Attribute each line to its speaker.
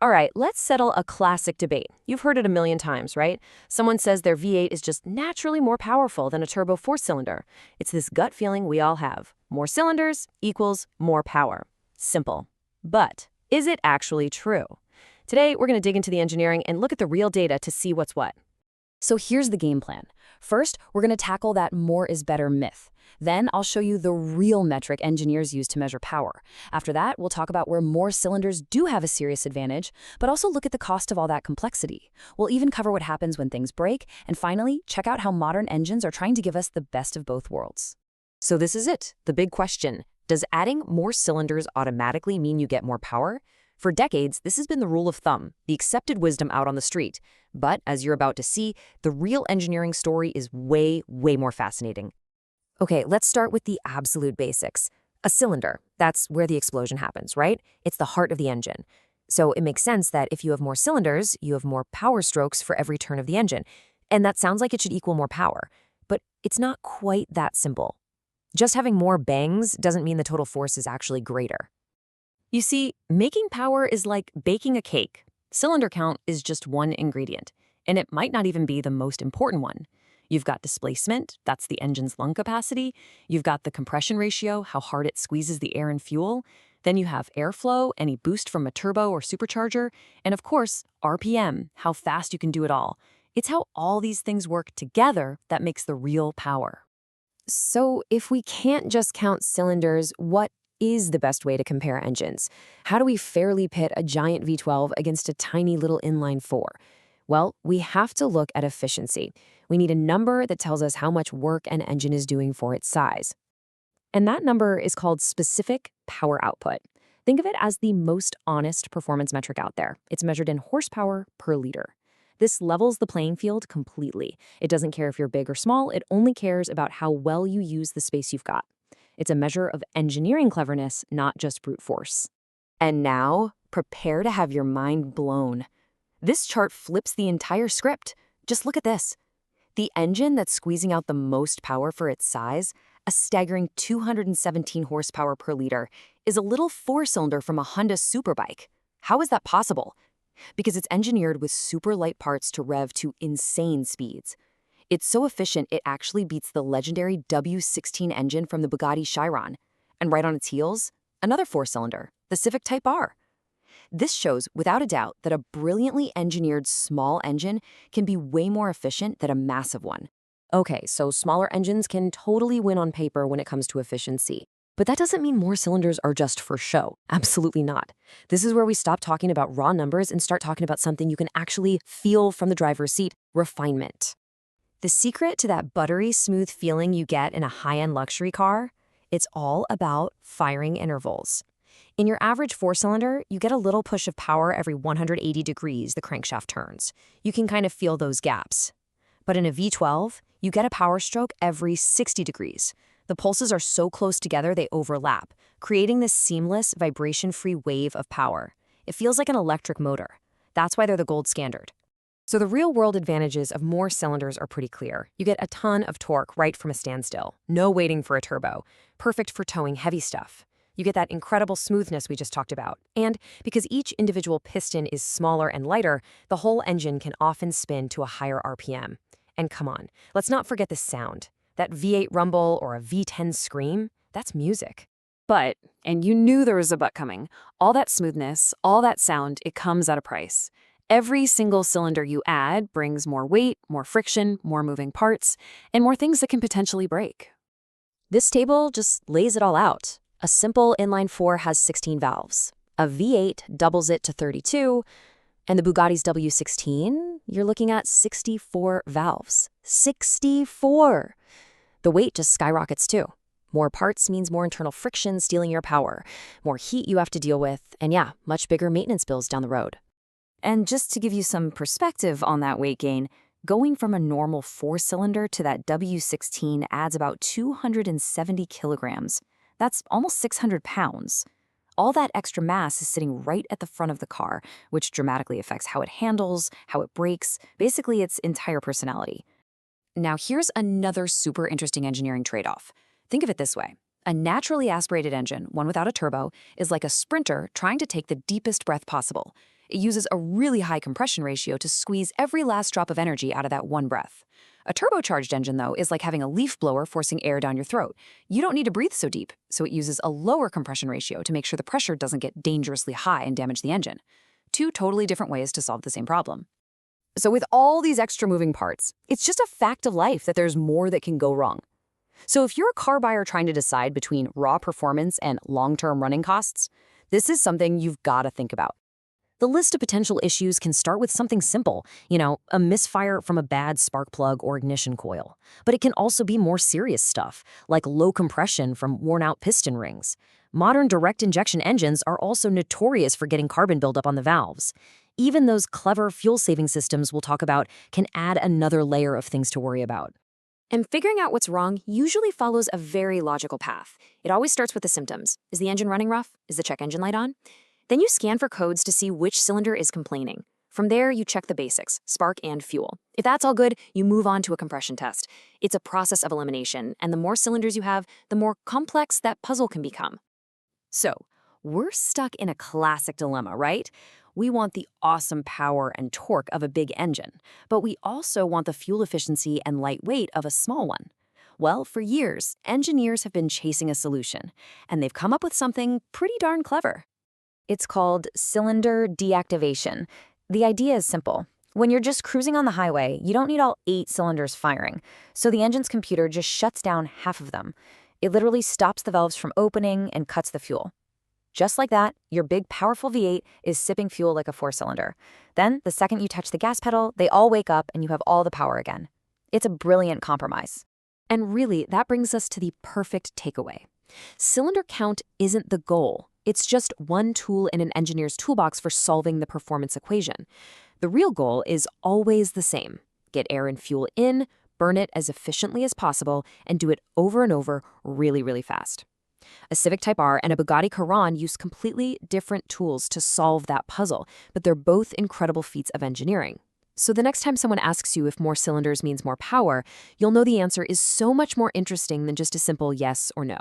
Speaker 1: All right, let's settle a classic debate. You've heard it a million times, right? Someone says their V8 is just naturally more powerful than a turbo four-cylinder. It's this gut feeling we all have. More cylinders equals more power. Simple. But is it actually true? Today, we're going to dig into the engineering and look at the real data to see what's what.
Speaker 2: So here's the game plan. First, we're going to tackle that more is better myth. Then I'll show you the real metric engineers use to measure power. After that, we'll talk about where more cylinders do have a serious advantage, but also look at the cost of all that complexity. We'll even cover what happens when things break, and finally, check out how modern engines are trying to give us the best of both worlds.
Speaker 1: So this is it, the big question. Does adding more cylinders automatically mean you get more power? For decades, this has been the rule of thumb, the accepted wisdom out on the street. But as you're about to see, the real engineering story is way more fascinating. Okay, let's start with the absolute basics. A cylinder, that's where the explosion happens, right? It's the heart of the engine. So it makes sense that if you have more cylinders, you have more power strokes for every turn of the engine. And that sounds like it should equal more power. But it's not quite that simple. Just having more bangs doesn't mean the total force is actually greater. You see, making power is like baking a cake. Cylinder count is just one ingredient, and it might not even be the most important one. You've got displacement, that's the engine's lung capacity. You've got the compression ratio, how hard it squeezes the air and fuel. Then you have airflow, any boost from a turbo or supercharger. And of course, RPM, how fast you can do it all. It's how all these things work together that makes the real power. So if we can't just count cylinders, what is the best way to compare engines? How do we fairly pit a giant V12 against a tiny little inline four? Well, we have to look at efficiency. We need a number that tells us how much work an engine is doing for its size. And that number is called specific power output. Think of it as the most honest performance metric out there. It's measured in horsepower per liter. This levels the playing field completely. It doesn't care if you're big or small, it only cares about how well you use the space you've got. It's a measure of engineering cleverness, not just brute force. And now, prepare to have your mind blown. This chart flips the entire script. Just look at this. The engine that's squeezing out the most power for its size, a staggering 217 horsepower per liter, is a little four-cylinder from a Honda Superbike. How is that possible? Because it's engineered with super light parts to rev to insane speeds. It's so efficient it actually beats the legendary W16 engine from the Bugatti Chiron. And right on its heels, another four-cylinder, the Civic Type R. This shows, without a doubt, that a brilliantly engineered small engine can be way more efficient than a massive one. Okay, so smaller engines can totally win on paper when it comes to efficiency. But that doesn't mean more cylinders are just for show. Absolutely not. This is where we stop talking about raw numbers and start talking about something you can actually feel from the driver's seat: refinement. The secret to that buttery smooth feeling you get in a high-end luxury car? It's all about firing intervals. In your average four-cylinder, you get a little push of power every 180 degrees the crankshaft turns. You can kind of feel those gaps. But in a V12, you get a power stroke every 60 degrees. The pulses are so close together they overlap, creating this seamless, vibration-free wave of power. It feels like an electric motor. That's why they're the gold standard. So the real-world advantages of more cylinders are pretty clear. You get a ton of torque right from a standstill. No waiting for a turbo. Perfect for towing heavy stuff. You get that incredible smoothness we just talked about. And because each individual piston is smaller and lighter, the whole engine can often spin to a higher RPM. And come on, let's not forget the sound. That V8 rumble or a V10 scream, that's music.
Speaker 3: But, and you knew there was a but coming, all that smoothness, all that sound, it comes at a price. Every single cylinder you add brings more weight, more friction, more moving parts, and more things that can potentially break.
Speaker 1: This table just lays it all out. A simple inline four has 16 valves. A V8 doubles it to 32, and the Bugatti's W16, you're looking at 64 valves. 64! The weight just skyrockets too. More parts means more internal friction stealing your power, more heat you have to deal with, and yeah, much bigger maintenance bills down the road. And just to give you some perspective on that weight gain, going from a normal four-cylinder to that W16 adds about 270 kilograms. That's almost 600 pounds. All that extra mass is sitting right at the front of the car, which dramatically affects how it handles, how it brakes, basically its entire personality. Now here's another super interesting engineering trade-off. Think of it this way. A naturally aspirated engine, one without a turbo, is like a sprinter trying to take the deepest breath possible.
Speaker 2: It uses a really high compression ratio to squeeze every last drop of energy out of that one breath. A turbocharged engine, though, is like having a leaf blower forcing air down your throat. You don't need to breathe so deep, so it uses a lower compression ratio to make sure the pressure doesn't get dangerously high and damage the engine. Two totally different ways to solve the same problem.
Speaker 1: So with all these extra moving parts, it's just a fact of life that there's more that can go wrong. So if you're a car buyer trying to decide between raw performance and long-term running costs, this is something you've got to think about. The list of potential issues can start with something simple, a misfire from a bad spark plug or ignition coil. But it can also be more serious stuff, like low compression from worn-out piston rings. Modern direct injection engines are also notorious for getting carbon buildup on the valves. Even those clever fuel-saving systems we'll talk about can add another layer of things to worry about.
Speaker 3: And figuring out what's wrong usually follows a very logical path. It always starts with the symptoms. Is the engine running rough? Is the check engine light on? Then you scan for codes to see which cylinder is complaining. From there, you check the basics, spark and fuel. If that's all good, you move on to a compression test. It's a process of elimination, and the more cylinders you have, the more complex that puzzle can become.
Speaker 1: So, we're stuck in a classic dilemma, right? We want the awesome power and torque of a big engine, but we also want the fuel efficiency and lightweight of a small one. Well, for years, engineers have been chasing a solution, and they've come up with something pretty darn clever.
Speaker 2: It's called cylinder deactivation. The idea is simple. When you're just cruising on the highway, you don't need all 8 cylinders firing, so the engine's computer just shuts down half of them. It literally stops the valves from opening and cuts the fuel. Just like that, your big, powerful V8 is sipping fuel like a 4-cylinder. Then, the second you touch the gas pedal, they all wake up and you have all the power again. It's a brilliant compromise.
Speaker 1: And really, that brings us to the perfect takeaway. Cylinder count isn't the goal. It's just one tool in an engineer's toolbox for solving the performance equation. The real goal is always the same. Get air and fuel in, burn it as efficiently as possible, and do it over and over really, really fast. A Civic Type R and a Bugatti Chiron use completely different tools to solve that puzzle, but they're both incredible feats of engineering. So the next time someone asks you if more cylinders means more power, you'll know the answer is so much more interesting than just a simple yes or no.